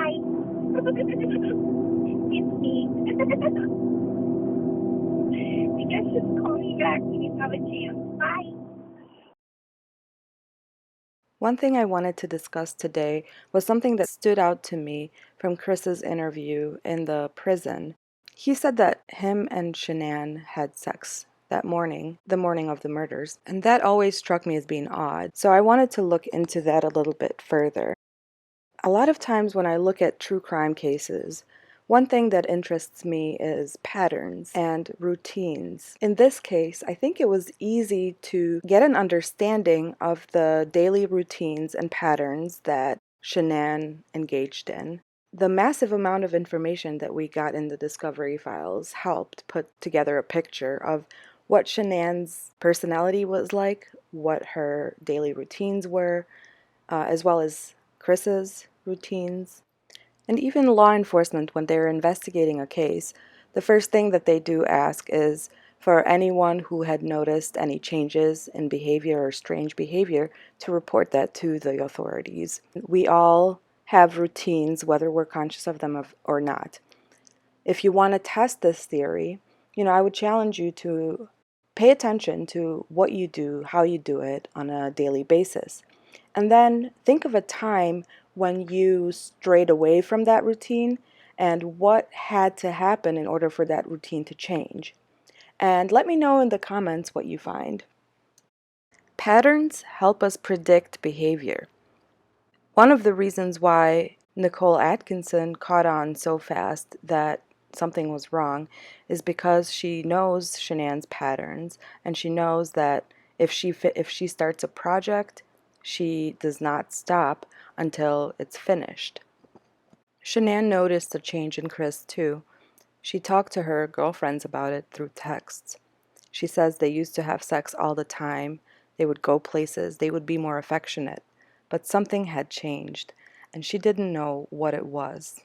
Hi. It's me. I guess just call me back when you have a chance. Bye. One thing I wanted to discuss today was something that stood out to me from Chris's interview in the prison. He said that him and Shanann had sex that morning, the morning of the murders, and that always struck me as being odd. So I wanted to look into that a little bit further. A lot of times when I look at true crime cases, one thing that interests me is patterns and routines. In this case, I think it was easy to get an understanding of the daily routines and patterns that Shanann engaged in. The massive amount of information that we got in the discovery files helped put together a picture of what Shanann's personality was like, what her daily routines were, as well as Chris's routines. And even law enforcement, when they're investigating a case, the first thing that they do ask is for anyone who had noticed any changes in behavior or strange behavior to report that to the authorities. We all have routines, whether we're conscious of them or not. If you want to test this theory, I would challenge you to pay attention to what you do, how you do it on a daily basis. And then think of a time when you strayed away from that routine and what had to happen in order for that routine to change. And let me know in the comments what you find. Patterns help us predict behavior. One of the reasons why Nicole Atkinson caught on so fast that something was wrong is because she knows Shanann's patterns, and she knows that if she starts a project, she does not stop until it's finished. Shanann noticed a change in Chris too. She talked to her girlfriends about it through texts. She says they used to have sex all the time. They would go places. They would be more affectionate. But something had changed, and she didn't know what it was.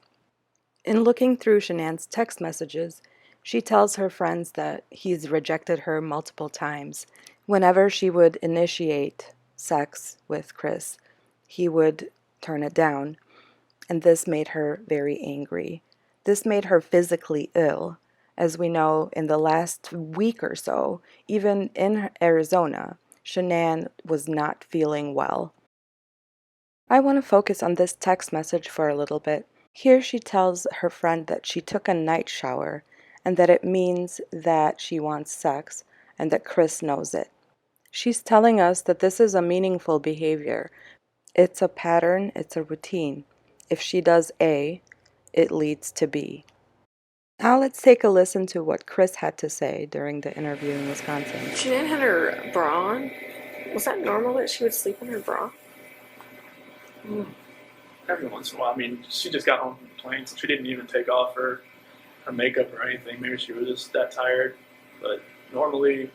In looking through Shanann's text messages, she tells her friends that he's rejected her multiple times. Whenever she would initiate sex with Chris, he would turn it down, and this made her very angry. This made her physically ill. As we know, in the last week or so, even in Arizona, Shanann was not feeling well. I want to focus on this text message for a little bit. Here she tells her friend that she took a night shower and that it means that she wants sex and that Chris knows it. She's telling us that this is a meaningful behavior. It's a pattern, it's a routine. If she does A, it leads to B. Now let's take a listen to what Chris had to say during the interview in Wisconsin. Shanann had her bra on. Was that normal that she would sleep in her bra? Every once in a while. I mean, she just got home from the plane, so she didn't even take off her makeup or anything. Maybe she was just that tired. But normally,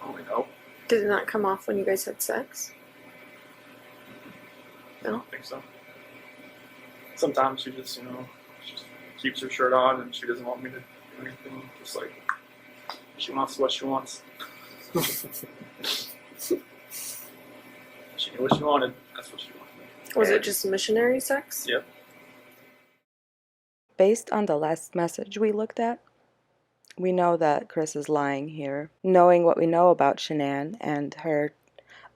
I don't really know. Did it not come off when you guys had sex? I don't think so. Sometimes she just, she just keeps her shirt on and she doesn't want me to do anything. Just like, she wants what she wants. She knew what she wanted. That's what she wanted. Was it just missionary sex? Yep. Based on the last message we looked at, we know that Chris is lying here. Knowing what we know about Shanann and her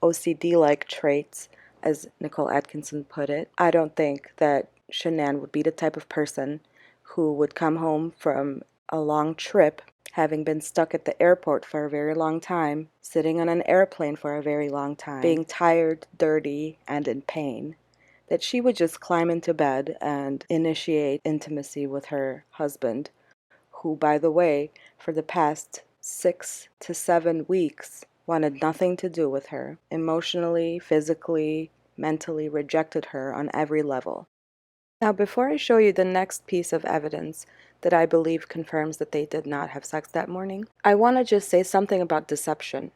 OCD-like traits, as Nicole Atkinson put it, I don't think that Shanann would be the type of person who would come home from a long trip, having been stuck at the airport for a very long time, sitting on an airplane for a very long time, being tired, dirty, and in pain, that she would just climb into bed and initiate intimacy with her husband, who, by the way, for the past 6 to 7 weeks, wanted nothing to do with her, emotionally, physically, mentally rejected her on every level. Now, before I show you the next piece of evidence that I believe confirms that they did not have sex that morning, I want to just say something about deception.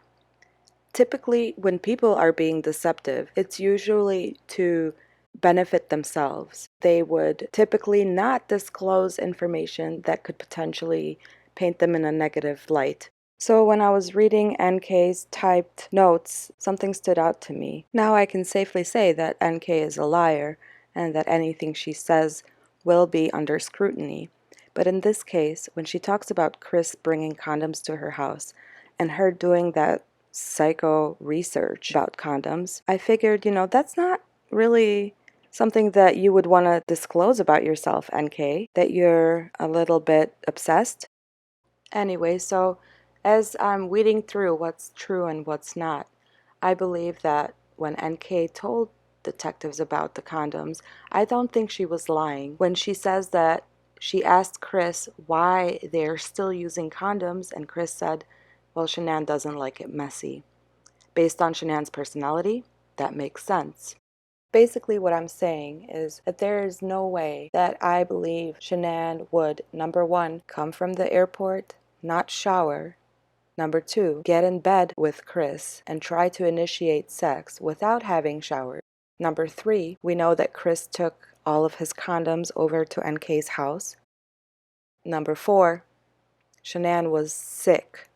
Typically, when people are being deceptive, it's usually to benefit themselves. They would typically not disclose information that could potentially paint them in a negative light. So when I was reading NK's typed notes, something stood out to me. Now I can safely say that NK is a liar and that anything she says will be under scrutiny. But in this case, when she talks about Chris bringing condoms to her house and her doing that psycho research about condoms, I figured, that's not really something that you would want to disclose about yourself, NK, that you're a little bit obsessed. Anyway, so as I'm weeding through what's true and what's not, I believe that when NK told detectives about the condoms, I don't think she was lying when she says that she asked Chris why they're still using condoms, and Chris said, well, Shanann doesn't like it messy. Based on Shanann's personality, that makes sense. Basically, what I'm saying is that there is no way that I believe Shanann would, number one, come from the airport, not shower, number two, get in bed with Chris and try to initiate sex without having showered. Number three, we know that Chris took all of his condoms over to NK's house. Number four, Shanann was sick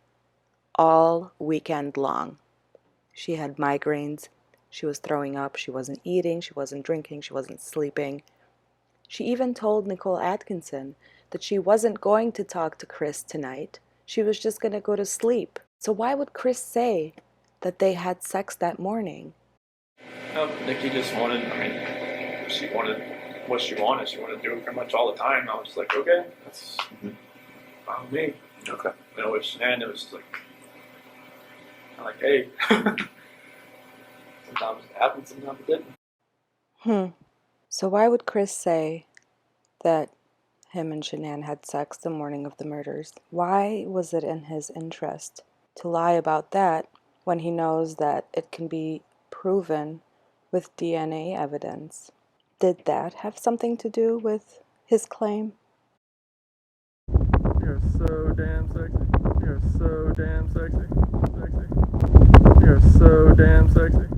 all weekend long. She had migraines. She was throwing up. She wasn't eating. She wasn't drinking. She wasn't sleeping. She even told Nichol Atkinson that she wasn't going to talk to Chris tonight. She was just going to go to sleep. So why would Chris say that they had sex that morning? Nikki just wanted, she wanted what she wanted. She wanted to do it pretty much all the time. I was like, okay, that's fine with me. Okay. With Shanann, it was like, hey, sometimes it happened, sometimes it didn't. So why would Chris say that him and Shanann had sex the morning of the murders? Why was it in his interest to lie about that when he knows that it can be proven with DNA evidence? Did that have something to do with his claim? You're so damn sexy. You're so damn sexy. Sexy. You're so damn sexy.